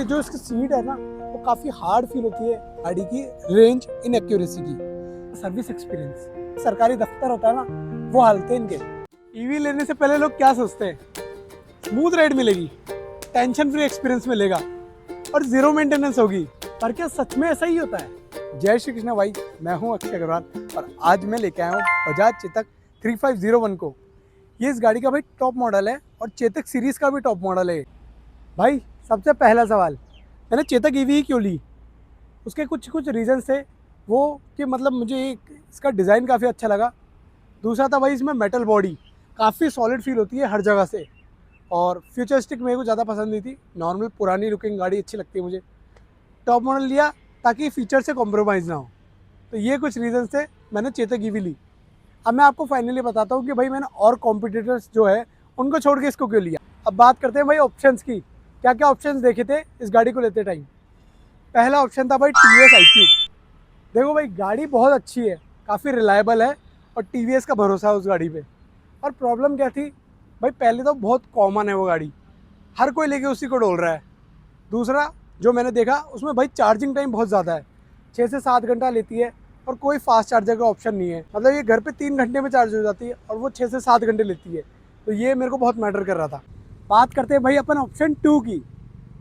जो इसकी सीट है ना वो काफ़ी हार्ड फील होती है। गाड़ी की रेंज इन एक्यूरेसी की सर्विस एक्सपीरियंस, सरकारी दफ्तर होता है ना वो हालत है इनके। ईवी लेने से पहले लोग क्या सोचते हैं, स्मूथ राइड मिलेगी, टेंशन फ्री एक्सपीरियंस मिलेगा और जीरो मेंटेनेंस होगी। पर क्या सच में ऐसा ही होता है? जय श्री कृष्ण भाई, मैं हूं अक्षय अग्रवाल और आज मैं लेके आया हूं बजाज चेतक 3501 को। ये इस गाड़ी का भाई टॉप मॉडल है और चेतक सीरीज का भी टॉप मॉडल है। भाई सबसे पहला सवाल, मैंने चेतक ईवी ही क्यों ली? उसके कुछ कुछ रीजंस थे वो कि मतलब मुझे इसका डिज़ाइन काफ़ी अच्छा लगा। दूसरा था भाई इसमें मेटल बॉडी काफ़ी सॉलिड फील होती है हर जगह से, और फ्यूचरिस्टिक मेरे को ज़्यादा पसंद नहीं थी, नॉर्मल पुरानी लुकिंग गाड़ी अच्छी लगती है मुझे। टॉप मॉडल लिया ताकि फीचर से कॉम्प्रोमाइज़ ना हो, तो ये कुछ रीजंस थे, मैंने चेतक ईवी ली। अब मैं आपको फाइनली बताता हूँ कि भाई मैंने और कॉम्पिटिटर्स जो है उनको छोड़ के इसको क्यों लिया। अब बात करते हैं भाई ऑप्शंस की, क्या क्या ऑप्शंस देखे थे इस गाड़ी को लेते टाइम। पहला ऑप्शन था भाई TVS iQ। देखो भाई गाड़ी बहुत अच्छी है, काफ़ी रिलायबल है और TVS का भरोसा है उस गाड़ी पे। और प्रॉब्लम क्या थी भाई, पहले तो बहुत कॉमन है वो गाड़ी, हर कोई लेके उसी को डोल रहा है। दूसरा जो मैंने देखा उसमें भाई चार्जिंग टाइम बहुत ज़्यादा है, 6 से 7 घंटा लेती है और कोई फास्ट चार्जर का ऑप्शन नहीं है। मतलब ये घर पे 3 घंटे में चार्ज हो जाती है और वो 6 से 7 घंटे लेती है, तो ये मेरे को बहुत मैटर कर रहा था। बात करते हैं भाई अपन ऑप्शन 2 की।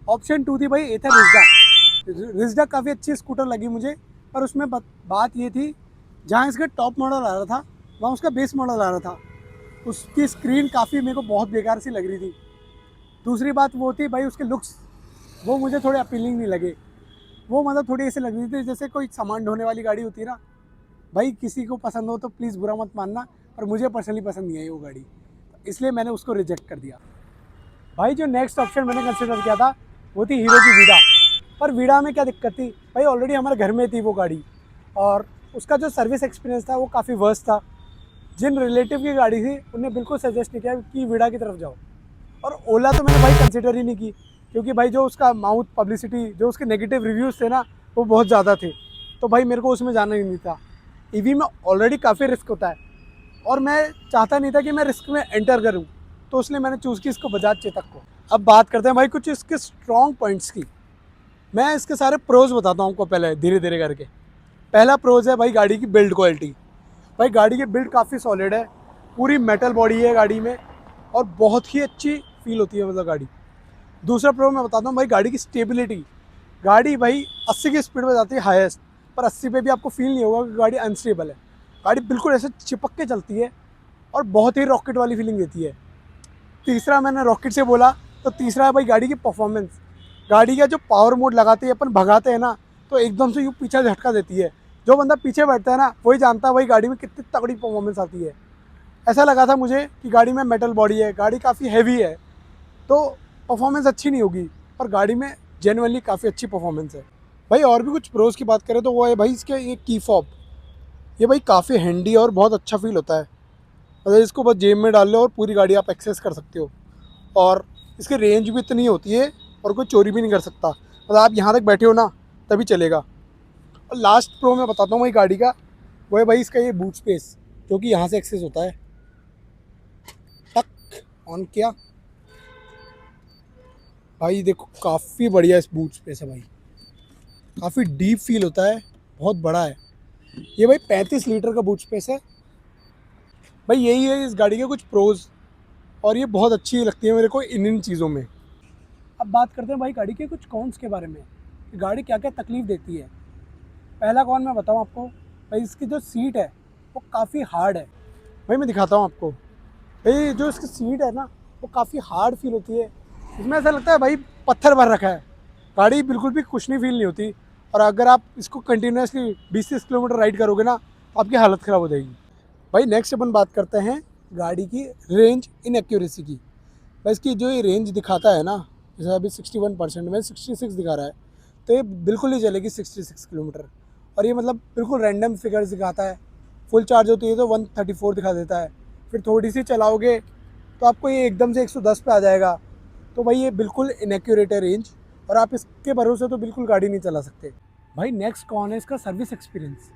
ऑप्शन 2 थी भाई एथर रिजडा। रिजडा काफ़ी अच्छी स्कूटर लगी मुझे, पर उसमें बात ये थी, जहाँ इसका टॉप मॉडल आ रहा था वहाँ उसका बेस मॉडल आ रहा था, उसकी स्क्रीन काफ़ी मेरे को बहुत बेकार सी लग रही थी। दूसरी बात वो थी भाई उसके लुक्स, वो मुझे थोड़े अपीलिंग नहीं लगे। वो मतलब थोड़ी ऐसे लग रही थी जैसे कोई सामान ढोने वाली गाड़ी होती है ना। भाई किसी को पसंद हो तो प्लीज़ बुरा मत मानना, पर मुझे पर्सनली पसंद नहीं आई वो गाड़ी, इसलिए मैंने उसको रिजेक्ट कर दिया। भाई जो नेक्स्ट ऑप्शन मैंने कंसिडर किया था वो थी हीरो की वीडा। पर वीडा में क्या दिक्कत थी भाई, ऑलरेडी हमारे घर में थी वो गाड़ी और उसका जो सर्विस एक्सपीरियंस था वो काफ़ी वर्स्ट था। जिन रिलेटिव की गाड़ी थी उन्हें बिल्कुल सजेस्ट नहीं किया कि वीडा की तरफ जाओ। और ओला तो मैंने भाई कंसिडर ही नहीं की, क्योंकि भाई जो उसका माउथ पब्लिसिटी, जो उसके नेगेटिव रिव्यूज़ थे ना वो बहुत ज़्यादा थे, तो भाई मेरे को उसमें जाना ही नहीं था। ईवी में ऑलरेडी काफ़ी रिस्क होता है और मैं चाहता नहीं था कि मैं रिस्क में एंटर करूं, तो इसलिए मैंने चूज़ की इसको बजाज चेतक को। अब बात करते हैं भाई कुछ इसके स्ट्रॉन्ग पॉइंट्स की। मैं इसके सारे प्रोज बताता हूँ आपको पहले धीरे धीरे करके। पहला प्रोज है भाई गाड़ी की बिल्ड क्वालिटी। भाई गाड़ी की बिल्ड काफ़ी सॉलिड है, पूरी मेटल बॉडी है गाड़ी में और बहुत ही अच्छी फील होती है मतलब गाड़ी। दूसरा प्रो मैं बताता हूँ भाई गाड़ी की स्टेबिलिटी। गाड़ी भाई 80 की स्पीड में जाती है हाईएस्ट, पर 80 पे भी आपको फील नहीं होगा कि गाड़ी अनस्टेबल है। गाड़ी बिल्कुल ऐसे चिपक के चलती है और बहुत ही रॉकेट वाली फीलिंग देती है। तीसरा मैंने रॉकेट से बोला, तो तीसरा है भाई गाड़ी की परफॉर्मेंस। गाड़ी का जो पावर मोड लगाते हैं अपन भगाते हैं ना, तो एकदम से यूँ पीछे झटका देती है। जो बंदा पीछे बैठता है ना वही जानता है भाई गाड़ी में कितनी तगड़ी परफॉर्मेंस आती है। ऐसा लगा था मुझे कि गाड़ी में मेटल बॉडी है, गाड़ी काफ़ी हैवी है, तो परफॉर्मेंस अच्छी नहीं होगी, पर गाड़ी में जेनुअनली काफ़ी अच्छी परफॉर्मेंस है। भाई और भी कुछ प्रोज की बात करें तो वो है भाई इसके ये की फॉब। ये भाई काफ़ी हैंडी और बहुत अच्छा फील होता है। मतलब इसको बस जेब में डाल लो और पूरी गाड़ी आप एक्सेस कर सकते हो, और इसकी रेंज भी इतनी होती है और कोई चोरी भी नहीं कर सकता। मतलब आप यहाँ तक बैठे हो ना तभी चलेगा। और लास्ट प्रो मैं बताता हूँ भाई गाड़ी का, वो है भाई इसका ये बूट स्पेस, जो कि यहाँ से एक्सेस होता है। टक ऑन किया, भाई देखो काफ़ी बढ़िया इस बूट स्पेस है भाई, काफ़ी डीप फील होता है, बहुत बड़ा है। ये भाई 35 लीटर का बूट स्पेस है। भाई यही है इस गाड़ी के कुछ प्रोज, और ये बहुत अच्छी लगती है मेरे को इन चीज़ों में। अब बात करते हैं भाई गाड़ी के कुछ कॉन्स के बारे में, कि गाड़ी क्या क्या तकलीफ़ देती है। पहला कॉन मैं बताऊँ आपको, भाई इसकी जो सीट है वो काफ़ी हार्ड है। भाई मैं दिखाता हूँ आपको, भाई जो इसकी सीट है ना वो काफ़ी हार्ड फील होती है। इसमें ऐसा लगता है भाई पत्थर भर रखा है, गाड़ी बिल्कुल भी कुशनी फील नहीं होती। और अगर आप इसको कंटिन्यूसली 20-30 किलोमीटर राइड करोगे ना तो आपकी हालत ख़राब हो जाएगी। भाई नेक्स्ट अपन बात करते हैं गाड़ी की रेंज इन एक्यूरेसी की। भाई इसकी जो ये रेंज दिखाता है ना, जैसे अभी 61% में 66 दिखा रहा है, तो ये बिल्कुल नहीं चलेगी 66 किलोमीटर। और ये मतलब बिल्कुल रैंडम फिगर्स दिखाता है। फुल चार्ज होती है तो 134 दिखा देता है, फिर थोड़ी सी चलाओगे तो आपको ये एकदम से 110 पे आ जाएगा। तो भाई ये बिल्कुल इनएक्यूरेट है रेंज, और आप इसके भरोसे तो बिल्कुल गाड़ी नहीं चला सकते। भाई नेक्स्ट कौन है इसका सर्विस एक्सपीरियंस,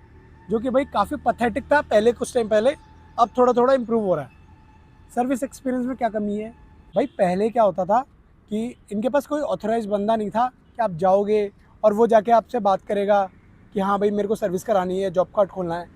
जो कि भाई काफ़ी पथेटिक था पहले, कुछ टाइम पहले, अब थोड़ा थोड़ा इम्प्रूव हो रहा है। सर्विस एक्सपीरियंस में क्या कमी है भाई, पहले क्या होता था कि इनके पास कोई ऑथराइज बंदा नहीं था कि आप जाओगे और वो जाके आपसे बात करेगा कि हाँ भाई मेरे को सर्विस करानी है, जॉब कार्ड खोलना है।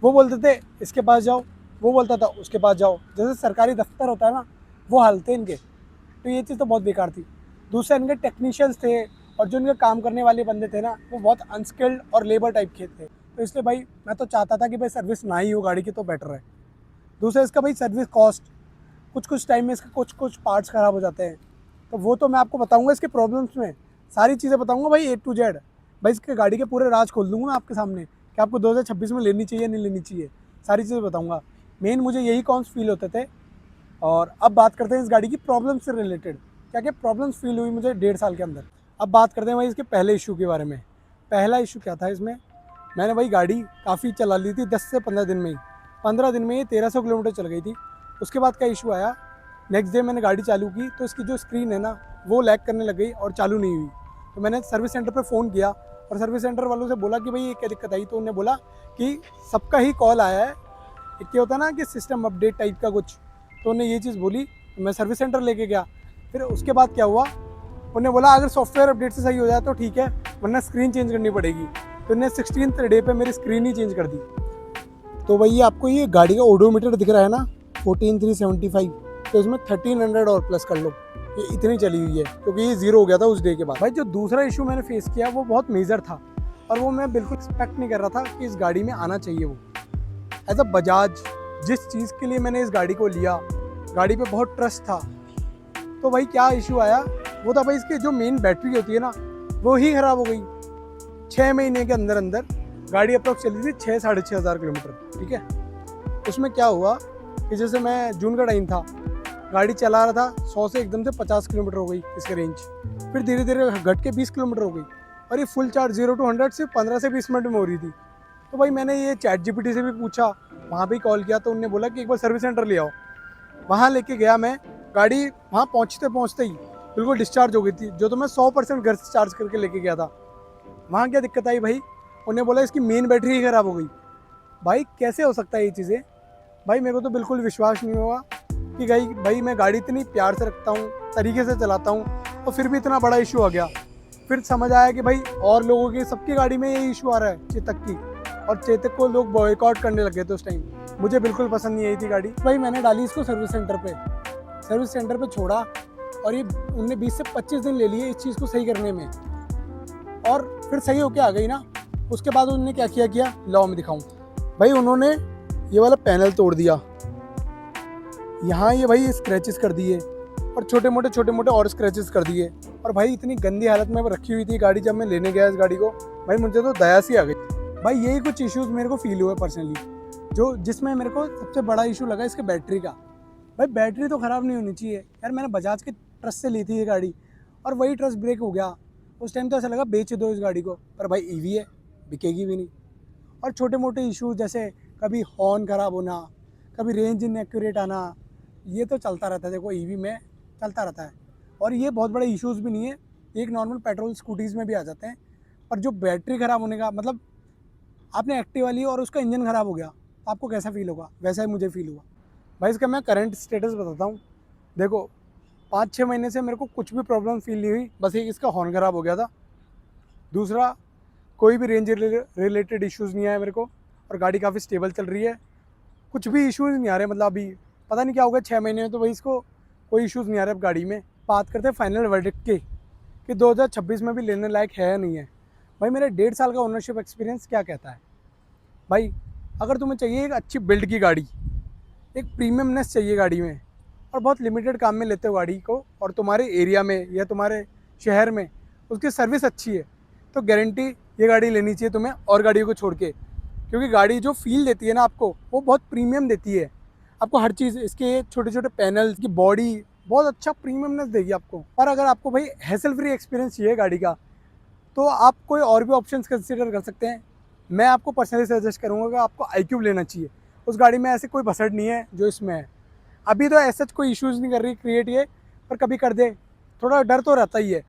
वो बोलते थे इसके पास जाओ, वो बोलता था उसके पास जाओ। जैसे सरकारी दफ्तर होता है ना, वो हाल थे इनके। तो ये चीज़ तो बहुत बेकार थी। दूसरा इनके टेक्नीशियंस थे और जो इनके काम करने वाले बंदे थे ना, वो बहुत अनस्किल्ड और लेबर टाइप के थे। तो इसलिए भाई मैं तो चाहता था कि भाई सर्विस ना ही हो गाड़ी की तो बेटर है। दूसरा इसका भाई सर्विस कॉस्ट, कुछ कुछ टाइम में इसके कुछ कुछ पार्ट्स ख़राब हो जाते हैं। तो वो तो मैं आपको बताऊंगा इसके प्रॉब्लम्स में, सारी चीज़ें बताऊंगा भाई A to Z। भाई इसके गाड़ी के पूरे राज खोल दूंगा मैं आपके सामने कि आपको 2026 में लेनी चाहिए नहीं लेनी चाहिए, सारी चीज़ें बताऊंगा। मेन मुझे यही कॉन्स फील होते थे। और अब बात करते हैं इस गाड़ी की प्रॉब्लम से रिलेटेड, क्या क्या प्रॉब्लम्स फील हुई मुझे 1.5 साल के अंदर। अब बात करते हैं भाई इसके पहले इशू के बारे में। पहला इशू क्या था इसमें, मैंने भाई गाड़ी काफ़ी चला ली थी 10 से 15 दिन में ही। 15 दिन में ही 1300 किलोमीटर चल गई थी। उसके बाद क्या इशू आया, नेक्स्ट डे मैंने गाड़ी चालू की तो इसकी जो स्क्रीन है ना, वो लैग करने लग गई और चालू नहीं हुई। तो मैंने सर्विस सेंटर पर फ़ोन किया और सर्विस सेंटर वालों से बोला कि भाई ये क्या दिक्कत आई। तो उन्होंने बोला कि सबका ही कॉल आया है, एक क्या होता है ना कि सिस्टम अपडेट टाइप का कुछ। तो उन्होंने ये चीज़ बोली, मैं सर्विस सेंटर लेके गया। फिर उसके बाद क्या हुआ, उन्होंने बोला अगर सॉफ्टवेयर अपडेट से सही हो जाए तो ठीक है, वरना स्क्रीन चेंज करनी पड़ेगी। तो उन्होंने 16th डे पे मेरी स्क्रीन ही चेंज कर दी। तो भाई आपको ये गाड़ी का ओडोमीटर दिख रहा है ना, 14375, तो इसमें 1300 और प्लस कर लो, ये इतनी चली हुई है क्योंकि ये ज़ीरो हो गया था उस डे के बाद। भाई जो दूसरा इशू मैंने फेस किया वो बहुत मेजर था और वो मैं बिल्कुल एक्सपेक्ट नहीं कर रहा था कि इस गाड़ी में आना चाहिए। वो एज अ बजाज जिस चीज़ के लिए मैंने इस गाड़ी को लिया, गाड़ी पे बहुत ट्रस्ट था। तो भाई क्या इशू आया, वो था भाई इसकी जो मेन बैटरी होती है ना, वो ही ख़राब हो गई। 6 महीने के अंदर अंदर गाड़ी अप्रोक्स चली थी 6-6.5 हज़ार किलोमीटर, ठीक है। उसमें क्या हुआ कि जैसे मैं जून का टाइम था, गाड़ी चला रहा था, 100 से एकदम से 50 किलोमीटर हो गई इसकी रेंज। फिर धीरे धीरे घट के 20 किलोमीटर हो गई और ये फुल चार्ज 0 to 100 सिर्फ 15 से 20 मिनट में हो रही थी। तो भाई मैंने ये ChatGPT से भी पूछा, वहाँ भी कॉल किया, तो उन्होंने बोला कि एक बार सर्विस सेंटर ले आओ। वहाँ लेके गया मैं, गाड़ी वहाँ पहुँचते पहुँचते ही बिल्कुल डिस्चार्ज हो गई थी, जो तो मैं 100% घर से चार्ज करके लेके गया था। वहाँ क्या दिक्कत आई भाई, उन्हें बोला इसकी मेन बैटरी ही ख़राब हो गई। भाई कैसे हो सकता है ये चीज़ें, भाई मेरे को तो बिल्कुल विश्वास नहीं हुआ कि भाई मैं गाड़ी इतनी प्यार से रखता हूँ, तरीके से चलाता हूँ, और फिर भी इतना बड़ा इशू आ गया। फिर समझ आया कि भाई और लोगों की, सबकी गाड़ी में ये इशू आ रहा है चेतक की, और चेतक को लोग बॉयकॉट करने लगे थे उस टाइम। मुझे बिल्कुल पसंद नहीं आई थी गाड़ी। भाई मैंने डाली इसको सर्विस सेंटर पे छोड़ा और ये उनने 20 से 25 दिन ले लिए इस चीज़ को सही करने में, और फिर सही होके आ गई ना। उसके बाद उन्होंने क्या किया लाओ मैं दिखाऊं। भाई उन्होंने ये वाला पैनल तोड़ दिया, यहाँ ये भाई स्क्रैचेस कर दिए और छोटे मोटे और स्क्रैचेस कर दिए। और भाई इतनी गंदी हालत में रखी हुई थी गाड़ी, जब मैं लेने गया इस गाड़ी को, भाई मुझे तो दया सी आ गई। भाई यही कुछ इश्यूज मेरे को फील हुए पर्सनली, जिसमें मेरे को सबसे बड़ा इशू लगा इसके बैटरी का। भाई बैटरी तो ख़राब नहीं होनी चाहिए यार, मैंने बजाज के ट्रस्ट से ली थी ये गाड़ी और वही ट्रस्ट ब्रेक हो गया। उस टाइम तो ऐसा लगा बेच दो इस गाड़ी को, पर भाई ईवी है, बिकेगी भी नहीं। और छोटे मोटे इश्यूज जैसे कभी हॉर्न ख़राब होना, कभी रेंज इनएक्यूरेट आना, ये तो चलता रहता है, देखो ईवी में चलता रहता है। और ये बहुत बड़े इश्यूज़ भी नहीं है, एक नॉर्मल पेट्रोल स्कूटीज़ में भी आ जाते हैं। पर जो बैटरी ख़राब होने का मतलब, आपने एक्टिवा ली और उसका इंजन ख़राब हो गया तो आपको कैसा फील होगा, वैसा ही मुझे फील हुआ। भाई इसका मैं करंट स्टेटस बताता हूँ। देखो 5-6 महीने से मेरे को कुछ भी प्रॉब्लम फील नहीं हुई, बस एक इसका हॉर्न ख़राब हो गया था। दूसरा कोई भी रेंज रिलेटेड इश्यूज़ नहीं आया मेरे को, और गाड़ी काफ़ी स्टेबल चल रही है, कुछ भी इश्यूज़ नहीं आ रहे। मतलब अभी पता नहीं क्या होगा 6 महीने में, तो भाई इसको कोई इश्यूज़ नहीं आ रहे अब गाड़ी में। बात करते हैं फाइनल वर्डिक्ट के कि 2026 में भी लेने लायक है या नहीं है। भाई मेरे 1.5 साल का ओनरशिप एक्सपीरियंस क्या कहता है। भाई अगर तुम्हें चाहिए एक अच्छी बिल्ड की गाड़ी, एक प्रीमियमनेस चाहिए गाड़ी में, और बहुत लिमिटेड काम में लेते हो गाड़ी को, और तुम्हारे एरिया में या तुम्हारे शहर में उसकी सर्विस अच्छी है, तो गारंटी ये गाड़ी लेनी चाहिए तुम्हें और गाड़ियों को छोड़ के। क्योंकि गाड़ी जो फील देती है ना आपको, वो बहुत प्रीमियम देती है आपको हर चीज़। इसके छोटे छोटे पैनल्स की बॉडी बहुत अच्छा प्रीमियमनेस देगी आपको। पर अगर आपको भाई हैसल फ्री एक्सपीरियंस चाहिए गाड़ी का, तो आप कोई और भी ऑप्शंस कंसिडर कर सकते हैं। मैं आपको पर्सनली सजेस्ट करूँगा कि आपको iQube लेना चाहिए। उस गाड़ी में ऐसे कोई भसड़ नहीं है जो इसमें है। अभी तो ऐसा कोई इश्यूज़ नहीं कर रही क्रिएट ये, पर कभी कर दे, थोड़ा डर तो रहता ही है।